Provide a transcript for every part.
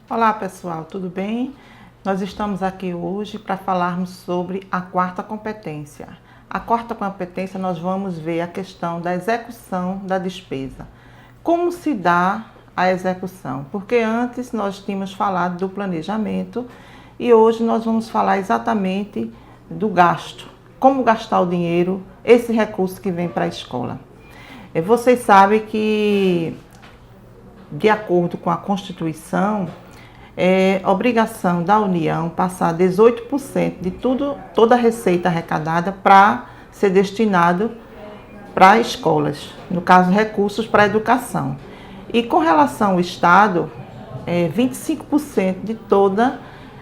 Olá pessoal, tudo bem? Nós estamos aqui hoje para falarmos sobre a quarta competência. A quarta competência nós vamos ver a questão da execução da despesa. Como se dá a execução? Porque antes nós tínhamos falado do planejamento e hoje nós vamos falar exatamente do gasto. Como gastar o dinheiro, esse recurso que vem para a escola. Vocês sabem que, de acordo com a Constituição, é obrigação da União passar 18% de toda a receita arrecadada para ser destinado para escolas, no caso, recursos para a educação. E com relação ao Estado, 25% de toda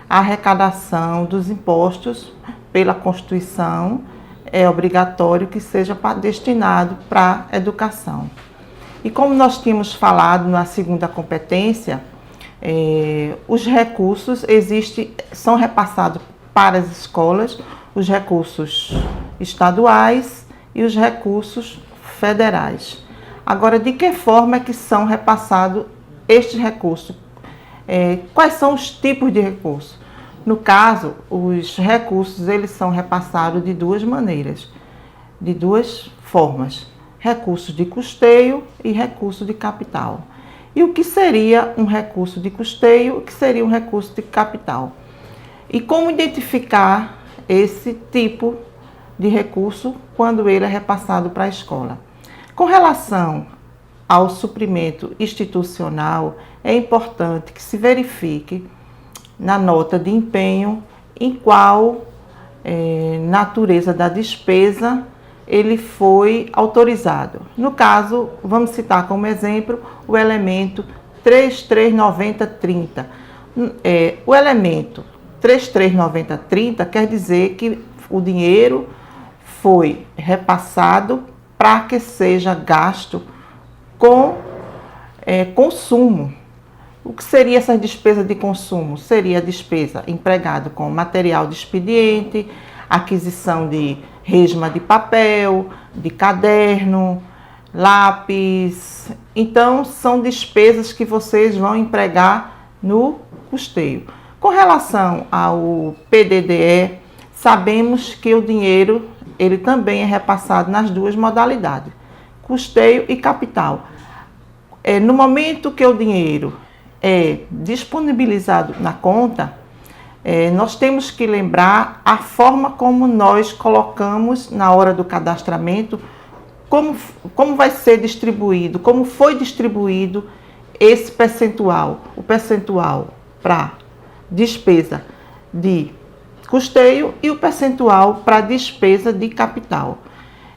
a arrecadação dos impostos pela Constituição é obrigatório que seja destinado para a educação. E como nós tínhamos falado na segunda competência, os recursos são repassados para as escolas, os recursos estaduais e os recursos federais. Agora, de que forma é que são repassados estes recursos? Quais são os tipos de recursos? No caso, os recursos eles são repassados de duas maneiras, de duas formas: recursos de custeio e recurso de capital. E o que seria um recurso de custeio? O que seria um recurso de capital? E como identificar esse tipo de recurso quando ele é repassado para a escola? Com relação ao suprimento institucional, é importante que se verifique na nota de empenho em qual natureza da despesa ele foi autorizado. No caso, vamos citar como exemplo o elemento 339030. O elemento 339030 quer dizer que o dinheiro foi repassado para que seja gasto com consumo. O que seria essa despesa de consumo? Seria a despesa empregada com material de expediente, aquisição de resma de papel, de caderno, lápis. Então, são despesas que vocês vão empregar no custeio. Com relação ao PDDE, sabemos que o dinheiro ele também é repassado nas duas modalidades, custeio e capital. No momento que o dinheiro é disponibilizado na conta, nós temos que lembrar a forma como nós colocamos na hora do cadastramento, como vai ser distribuído, como foi distribuído esse percentual, o percentual para despesa de custeio e o percentual para despesa de capital.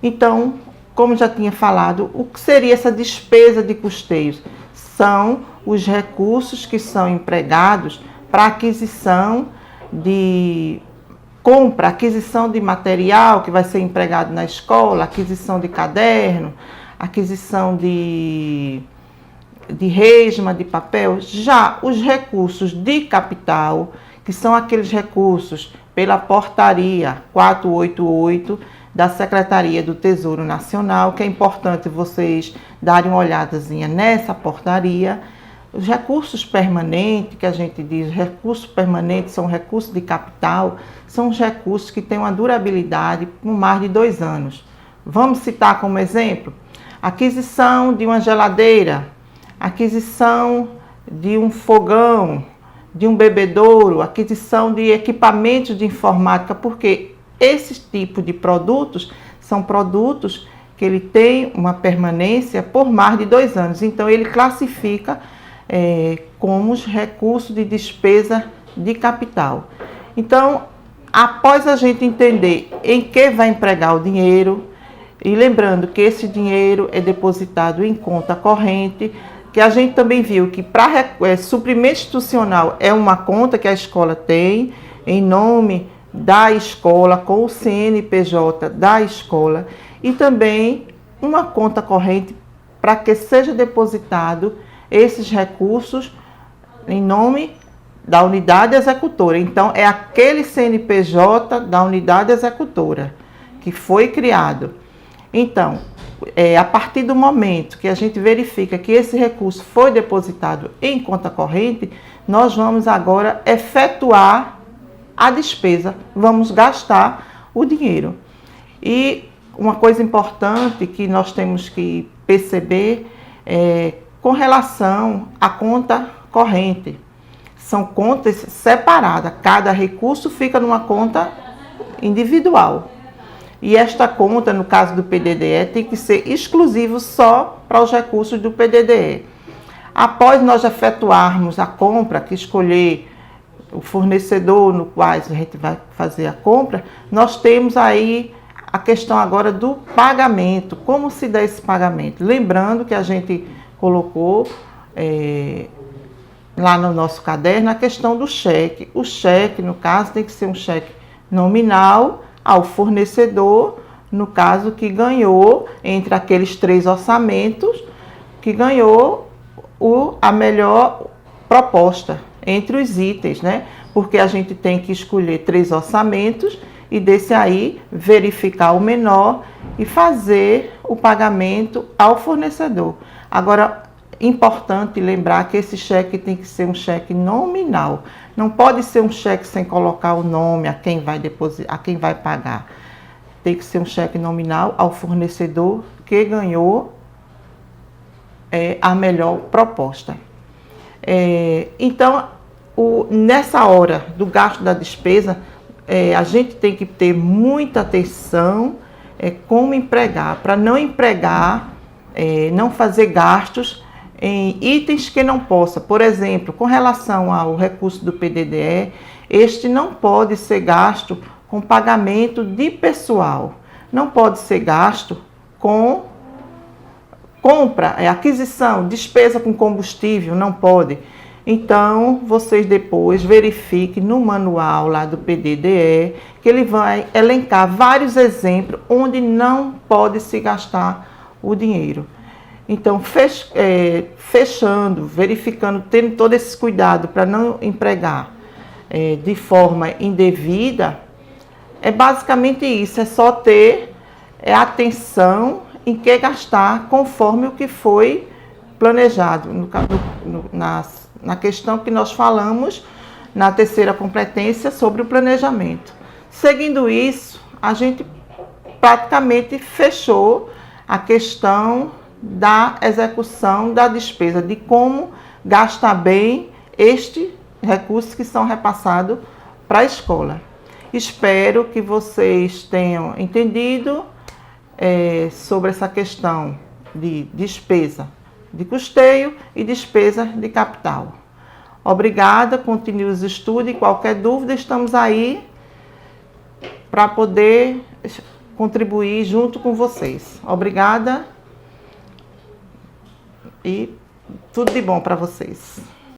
Então, como já tinha falado, o que seria essa despesa de custeios? São os recursos que são empregados para aquisição de compra, aquisição de material que vai ser empregado na escola, aquisição de caderno, aquisição de resma, de papel. Já os recursos de capital, que são aqueles recursos pela portaria 488 da Secretaria do Tesouro Nacional, que é importante vocês darem uma olhadazinha nessa portaria. Os recursos permanentes, que a gente diz, recursos permanentes são recursos de capital, são os recursos que têm uma durabilidade por mais de 2 anos. Vamos citar como exemplo: aquisição de uma geladeira, aquisição de um fogão, de um bebedouro, aquisição de equipamentos de informática, porque esses tipos de produtos são produtos que ele tem uma permanência por mais de 2 anos. Então, ele classifica como os recursos de despesa de capital. Então, após a gente entender em que vai empregar o dinheiro, e lembrando que esse dinheiro é depositado em conta corrente, que a gente também viu que para suprimento institucional é uma conta que a escola tem em nome da escola, com o CNPJ da escola, e também uma conta corrente para que seja depositado esses recursos em nome da unidade executora. Então, é aquele CNPJ da unidade executora que foi criado. Então, a partir do momento que a gente verifica que esse recurso foi depositado em conta corrente, nós vamos agora efetuar a despesa, vamos gastar o dinheiro. E uma coisa importante que nós temos que perceber é com relação à conta corrente. São contas separadas, cada recurso fica numa conta individual. E esta conta, no caso do PDDE, tem que ser exclusivo só para os recursos do PDDE. Após nós efetuarmos a compra, que escolher o fornecedor no qual a gente vai fazer a compra, nós temos aí a questão agora do pagamento. Como se dá esse pagamento? Lembrando que a gente colocou lá no nosso caderno a questão do cheque. O cheque, no caso, tem que ser um cheque nominal ao fornecedor, no caso que ganhou, entre aqueles 3 orçamentos, que ganhou a melhor proposta entre os itens, né? Porque a gente tem que escolher 3 orçamentos e desse aí verificar o menor e fazer o pagamento ao fornecedor. Agora, importante lembrar que esse cheque tem que ser um cheque nominal. Não pode ser um cheque sem colocar o nome a quem vai depositar, a quem vai pagar. Tem que ser um cheque nominal ao fornecedor que ganhou a melhor proposta. Então, nessa hora do gasto da despesa, a gente tem que ter muita atenção como empregar, para não empregar, não fazer gastos em itens que não possa. Por exemplo, com relação ao recurso do PDDE, este não pode ser gasto com pagamento de pessoal, não pode ser gasto com compra, aquisição, despesa com combustível, não pode. Então, vocês depois verifiquem no manual lá do PDDE, que ele vai elencar vários exemplos onde não pode se gastar o dinheiro. Então, fechando, verificando, tendo todo esse cuidado para não empregar de forma indevida, é basicamente isso, é só ter atenção em que gastar conforme o que foi planejado. Na questão que nós falamos na terceira competência sobre o planejamento. Seguindo isso, a gente praticamente fechou a questão da execução da despesa, de como gastar bem estes recursos que são repassados para a escola. Espero que vocês tenham entendido sobre essa questão de despesa de custeio e despesa de capital. Obrigada, continue os estudos e qualquer dúvida estamos aí para poder contribuir junto com vocês. Obrigada e tudo de bom para vocês.